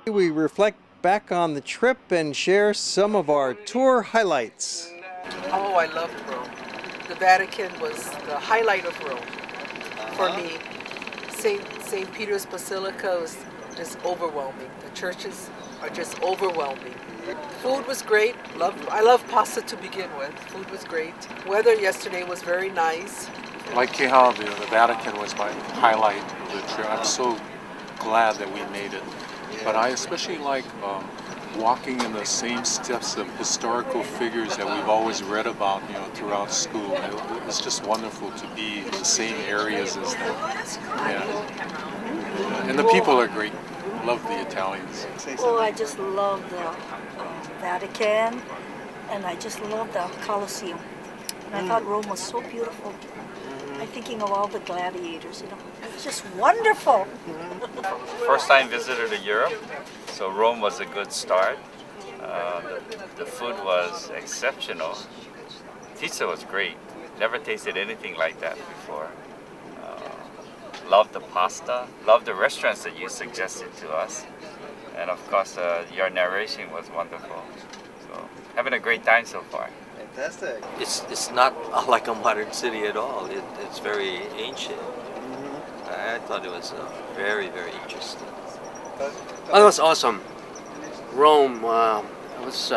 We reflect back on the trip and share some of our tour highlights. Oh, I loved Rome. The Vatican was the highlight of Rome for me. St. Peter's Basilica was just overwhelming. The churches are just overwhelming. Food was great. I love pasta to begin with. Food was great. Weather yesterday was very nice. Like Kehal, the Vatican was my highlight of the trip. I'm so glad that we made it. But I especially like walking in the same steps of historical figures that we've always read about, throughout school. It's just wonderful to be in the same areas as them. Yeah. And the people are great. Love the Italians. Oh, I just love the Vatican, and I just love the Colosseum. And I thought Rome was so beautiful. I'm thinking of all the gladiators, It's just wonderful. First time visitor to Europe, so Rome was a good start. The food was exceptional. Pizza was great. Never tasted anything like that before. Loved the pasta. Loved the restaurants that you suggested to us. And of course, your narration was wonderful. So having a great time so far. Fantastic. It's not like a modern city at all. It's very ancient. I thought it was very, very interesting. Oh, it was awesome. Rome was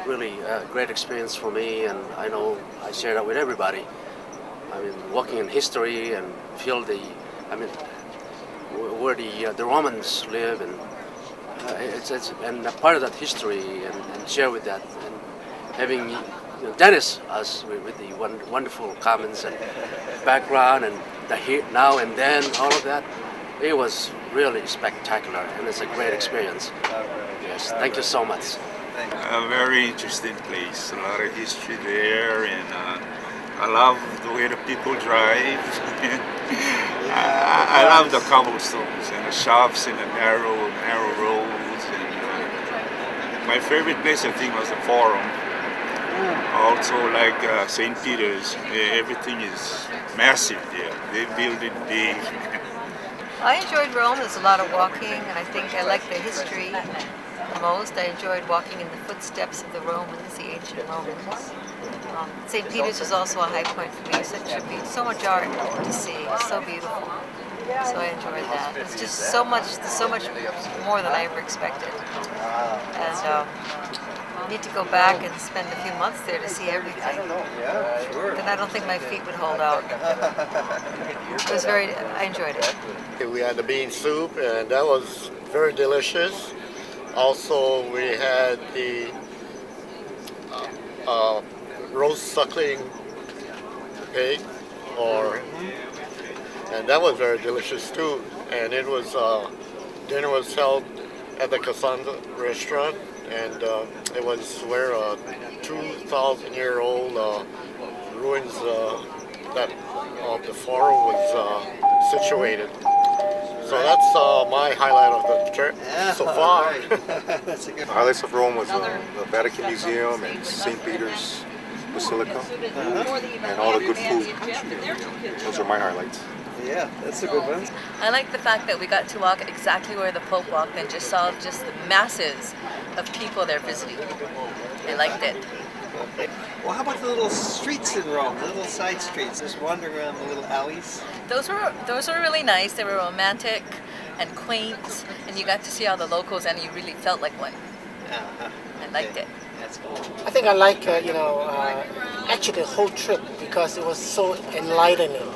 really a great experience for me, and I know I share that with everybody. I mean, walking in history and feel where the Romans live, and and a part of that history, and share with that, and having Dennis us with the wonderful comments and background and the here, now and then, all of that. It was really spectacular, and it's a great experience. Yes, thank you so much. A very interesting place, a lot of history there, and I love the way the people drive. I love the cobblestones and the shops and the narrow roads. And my favorite place, I think, was the Forum. Also, like St. Peter's, everything is massive there. They build it big. I enjoyed Rome. There's a lot of walking, and I think I like the history the most. I enjoyed walking in the footsteps of the Romans, the ancient Romans. St. Peter's was also a high point for me. It should be so much art to see, so beautiful. So I enjoyed that. It's just so much more than I ever expected. And I need to go back and spend a few months there to see everything. Then I don't think my feet would hold out. It was I enjoyed it. We had the bean soup, and that was very delicious. Also, we had the roast suckling pig, and that was very delicious too. And it was dinner was held at the Casanda restaurant, and it was where 2,000-year-old ruins that of the forum was situated. So that's my highlight of the trip so far. That's a good Highlights of Rome was the Vatican Museum and St. Peter's Basilica, and all the good food. Those are my highlights. Yeah, that's a good one. I like the fact that we got to walk exactly where the Pope walked and just saw just the masses of people there visiting. I liked it. Well, how about the little streets in Rome, the little side streets, just wandering around the little alleys? Those were really nice. They were romantic and quaint, and you got to see all the locals, and you really felt like one. I liked it. That's cool. I think I like actually the whole trip because it was so enlightening.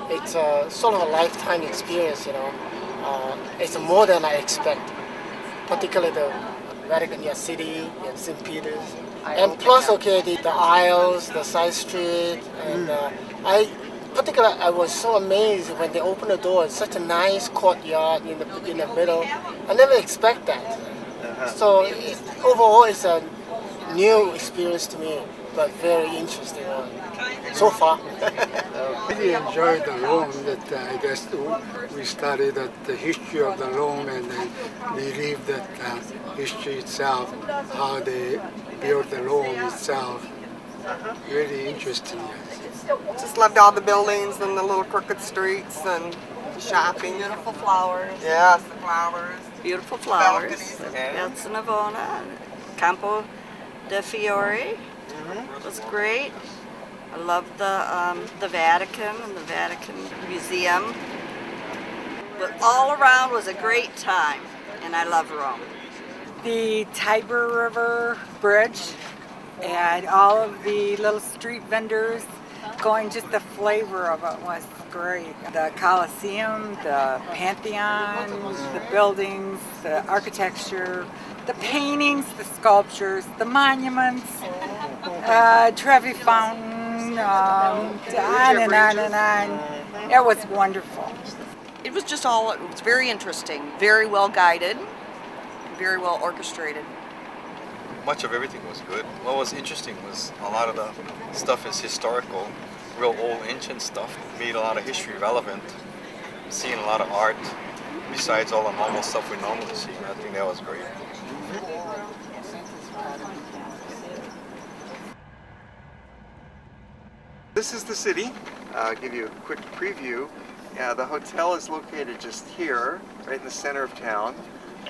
It's sort of a lifetime experience, It's more than I expect, particularly the Vatican City and St. Peter's. And plus, the aisles, the side street, and I was so amazed when they opened the door. It's such a nice courtyard in the middle. I never expect that. So overall, it's a new experience to me, but very interesting one so far. I really enjoyed the Rome. That I guess we studied the history of the Rome, and then believe that history itself, how they built the Rome itself. Really interesting. Just loved all the buildings and the little crooked streets and shopping. Beautiful flowers. Yes, the flowers. beautiful flowers. Piazza Navona, Campo de Fiore was great. I love the Vatican and the Vatican Museum. But all around was a great time, and I love Rome. The Tiber River Bridge and all of the little street vendors going, just the flavor of it was great. The Colosseum, the Pantheon, the buildings, the architecture, the paintings, the sculptures, the monuments, Trevi Fountain, on and on and on. It was wonderful. It was just all, it was very interesting, very well guided, very well orchestrated. Much of everything was good. What was interesting was a lot of the stuff is historical, real old ancient stuff. Made a lot of history relevant, seeing a lot of art, besides all the normal stuff we normally see. I think that was great. This is the city. I'll give you a quick preview. The hotel is located just here, right in the center of town.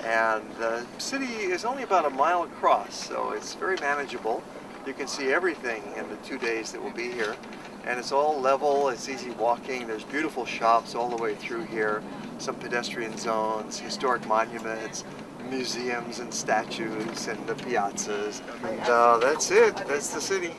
And the city is only about a mile across, so it's very manageable. You can see everything in the 2 days that we'll be here. And it's all level, it's easy walking, there's beautiful shops all the way through here, some pedestrian zones, historic monuments, museums and statues and the piazzas. And that's it, that's the city.